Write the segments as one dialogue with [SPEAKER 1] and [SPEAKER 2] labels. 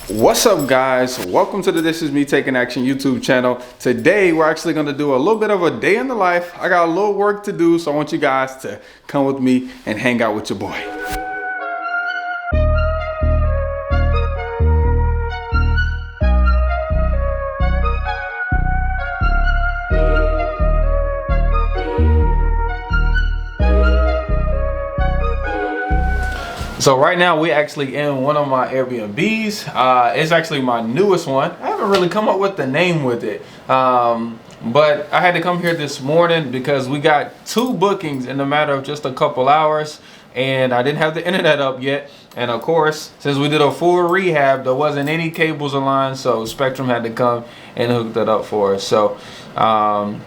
[SPEAKER 1] What's up, guys? Welcome to the This Is Me Taking Action YouTube channel. Today we're actually going to do a little bit of a day in the life. I got a little work to do, so I want you guys to come with me and hang out with your boy. So right now we're actually in one of my Airbnbs. It's actually my newest one. I haven't really come up with the name with it. But I had to come here this morning because we got 2 bookings in a matter of just a couple hours, and I didn't have the internet up yet. And of course, since we did a full rehab, there wasn't any cables or lines, so Spectrum had to come and hook that up for us. So, come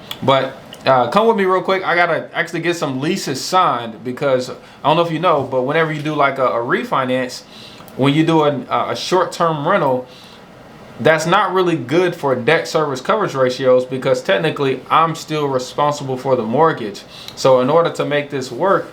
[SPEAKER 1] with me real quick. I gotta actually get some leases signed because I don't know if you know, but whenever you do like a refinance, when you do a short-term rental, that's not really good for debt service coverage ratios because technically I'm still responsible for the mortgage. So in order to make this work,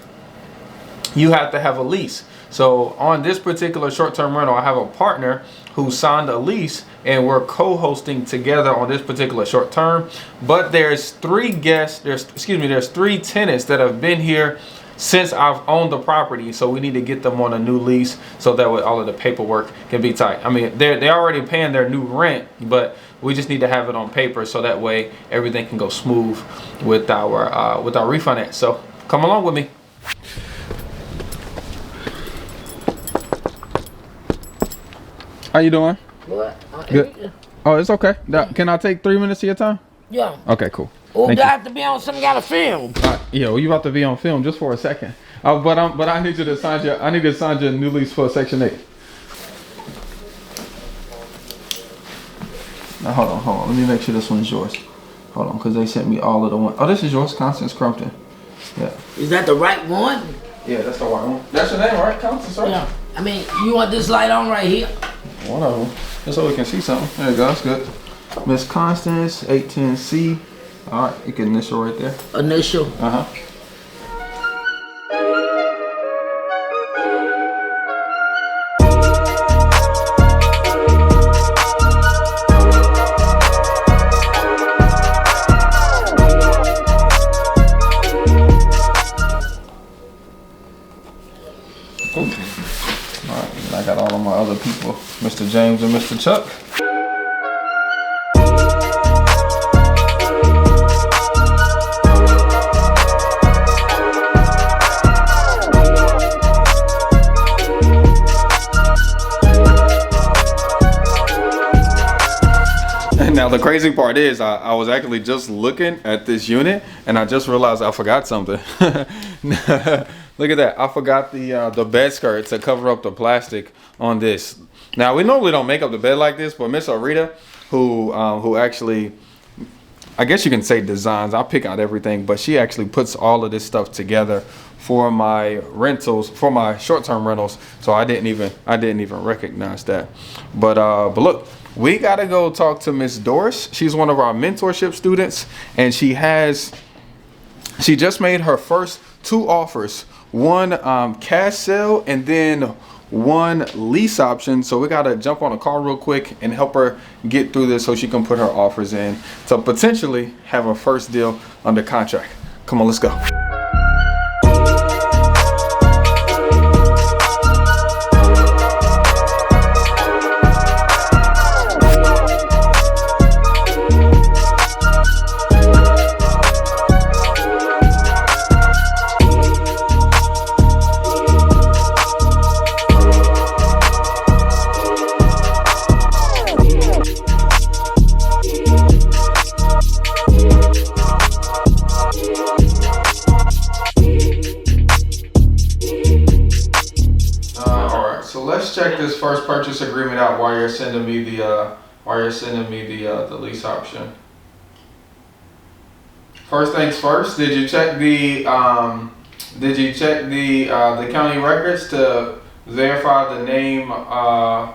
[SPEAKER 1] you have to have a lease. So on this particular short-term rental, I have a partner who signed a lease and we're co-hosting together on this particular short term. But there's 3 there's 3 tenants that have been here since I've owned the property. So we need to get them on a new lease so that way all of the paperwork can be tight. I mean, they're already paying their new rent, but we just need to have it on paper so that way everything can go smooth with our refinance. So come along with me. How you doing?
[SPEAKER 2] What?
[SPEAKER 1] Good. Oh, it's okay. Can I take 3 minutes of your time?
[SPEAKER 2] Yeah.
[SPEAKER 1] Okay, cool.
[SPEAKER 2] Or do I have to be on some kind of film?
[SPEAKER 1] Yeah, well, you about to be on film just for a second. But I need you to sign your new lease for Section 8. Now hold on. Let me make sure this one's yours. Hold on, because they sent me all of the ones. Oh, this is yours, Constance Crumpton. Yeah.
[SPEAKER 2] Is that the right one?
[SPEAKER 1] Yeah, that's the right one. That's your name, right, Constance? Right?
[SPEAKER 2] Yeah. I mean, you want this light on right here?
[SPEAKER 1] One of them. Just so we can see something. There you go. That's good. Miss Constance, 810C. All right, you can initial right there.
[SPEAKER 2] Initial.
[SPEAKER 1] Uh-huh. All right, and I got all of my other people, Mr. James and Mr. Chuck. Now the crazy part is I was actually just looking at this unit and I just realized I forgot something. Look at that. I forgot the bed skirt to cover up the plastic on this. Now we normally don't make up the bed like this, but Miss Arita, who actually, I guess you can say designs, I pick out everything, but she actually puts all of this stuff together for my rentals, for my short-term rentals. So I didn't even recognize that. But look, we gotta go talk to Miss Doris. She's one of our mentorship students, and she just made her first 2 offers. One cash sale and then 1 lease option. So we gotta jump on a call real quick and help her get through this so she can put her offers in to potentially have her first deal under contract. Come on, let's go. Let's check this first purchase agreement out while you're sending me the lease option. First things first, did you check the county records to verify the name on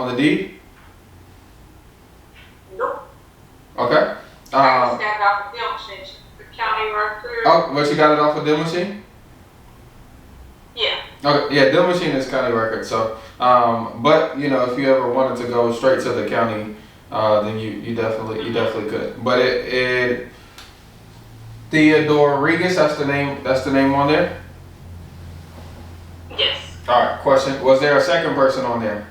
[SPEAKER 1] the deed?
[SPEAKER 3] Nope.
[SPEAKER 1] Okay.
[SPEAKER 3] I just got it off the deal machine. The county record.
[SPEAKER 1] Oh, but you got it off a deal machine?
[SPEAKER 3] Yeah.
[SPEAKER 1] Okay, yeah, Deal Machine is county record. So, but you know, if you ever wanted to go straight to the county, then you definitely could. But it Theodore Regas, that's the name. That's the name on there.
[SPEAKER 3] Yes.
[SPEAKER 1] All right. Question: was there a second person on there?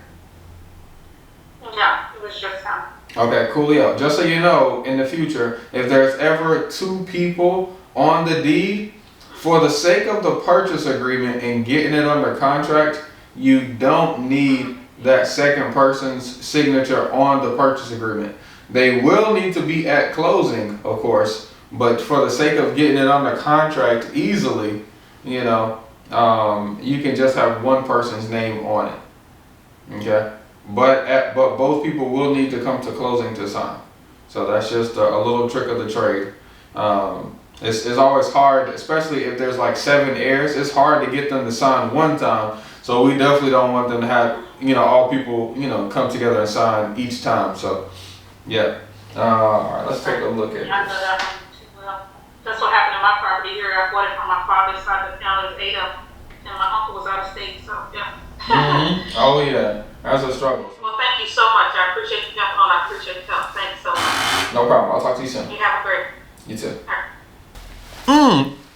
[SPEAKER 3] No, it was just him.
[SPEAKER 1] Okay, coolio. Just so you know, in the future, if there's ever two people on the deed, for the sake of the purchase agreement and getting it under contract, you don't need that second person's signature on the purchase agreement. They will need to be at closing, of course, but for the sake of getting it under contract easily, you know, you can just have one person's name on it. Okay? But both people will need to come to closing to sign. So that's just a little trick of the trade. It's always hard, especially if there's like 7 heirs. It's hard to get them to sign one time. So we definitely don't want them to have, you know, all people, you know, come together and sign each time. So, yeah. All right, let's take a look at
[SPEAKER 3] I know that one too well. That's what happened in my property here. I bought it from my father's side of the family. It was 8 of them. And my uncle was out of state, so yeah.
[SPEAKER 1] Oh, yeah. That's a struggle.
[SPEAKER 3] Well, thank you so much. I appreciate you jumping on. I appreciate your help. Thanks so much.
[SPEAKER 1] No problem. I'll talk to you soon.
[SPEAKER 3] You have a great.
[SPEAKER 1] You too.
[SPEAKER 3] All right.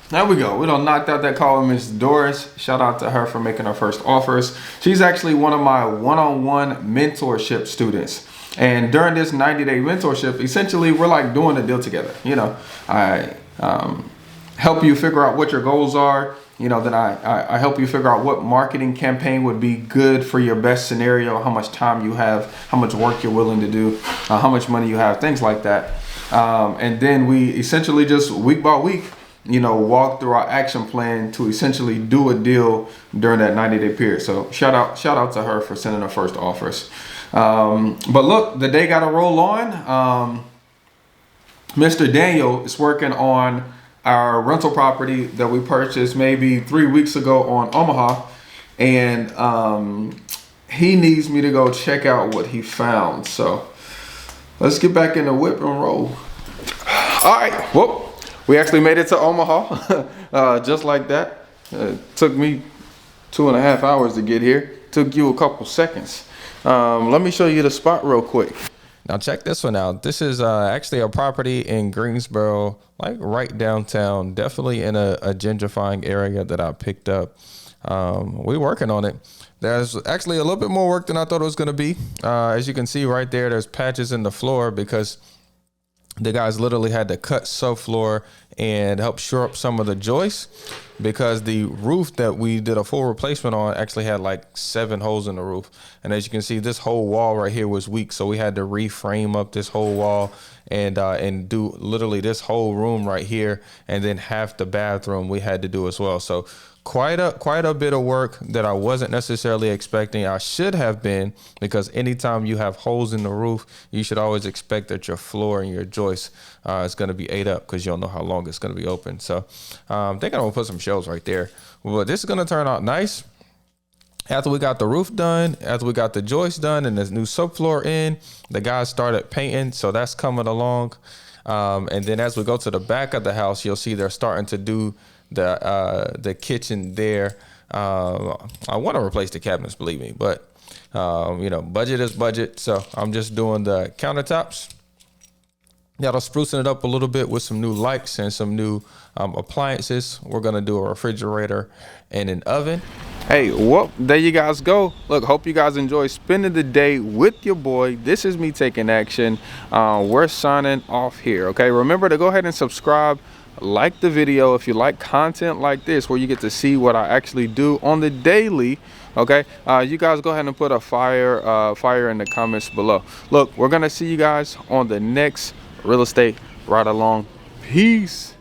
[SPEAKER 1] There we go. We done knocked out that call with Miss Doris. Shout out to her for making her first offers. She's actually one of my one-on-one mentorship students. And during this 90-day mentorship, essentially we're like doing a deal together. You know, I help you figure out what your goals are. You know, then I help you figure out what marketing campaign would be good for your best scenario, how much time you have, how much work you're willing to do, how much money you have, things like that. And then we essentially just week by week, you know, walk through our action plan to essentially do a deal during that 90-day period. So shout out to her for sending her first offers. But look, the day got to roll on. Mr. Daniel is working on our rental property that we purchased maybe 3 weeks ago on Omaha. And he needs me to go check out what he found. So let's get back in the whip and roll. All right. Well, we actually made it to Omaha just like that. Took me 2.5 hours to get here. Took you a couple seconds. Let me show you the spot real quick. Now check this one out. This is actually a property in Greensboro, like right downtown, definitely in a gentrifying area that I picked up. We're working on it. There's actually a little bit more work than I thought it was going to be. As you can see right there, there's patches in the floor because the guys literally had to cut subfloor and help shore up some of the joists because the roof that we did a full replacement on actually had like 7 holes in the roof. And as you can see, this whole wall right here was weak. So we had to reframe up this whole wall and do literally this whole room right here. And then half the bathroom we had to do as well. So quite a bit of work that I wasn't necessarily expecting. I should have been, because anytime you have holes in the roof, you should always expect that your floor and your joist is going to be ate up because you don't know how long it's going to be open. So I think I'm going to put some shelves right there. But this is going to turn out nice. After we got the roof done, after we got the joist done and this new subfloor in, the guys started painting. So that's coming along. And then as we go to the back of the house, you'll see they're starting to do the kitchen there. I want to replace the cabinets, believe me, but you know, budget is budget. So I'm just doing the countertops. Yeah, I'm sprucing it up a little bit with some new lights and some new appliances. We're gonna do a refrigerator and an oven. Hey, well, there you guys go. Look, hope you guys enjoy spending the day with your boy. This is me taking action. We're signing off here. Okay, remember to go ahead and subscribe. Like the video if you like content like this where you get to see what I actually do on the daily. Okay, you guys go ahead and put a fire in the comments below. Look, we're gonna see you guys on the next real estate ride along. Peace.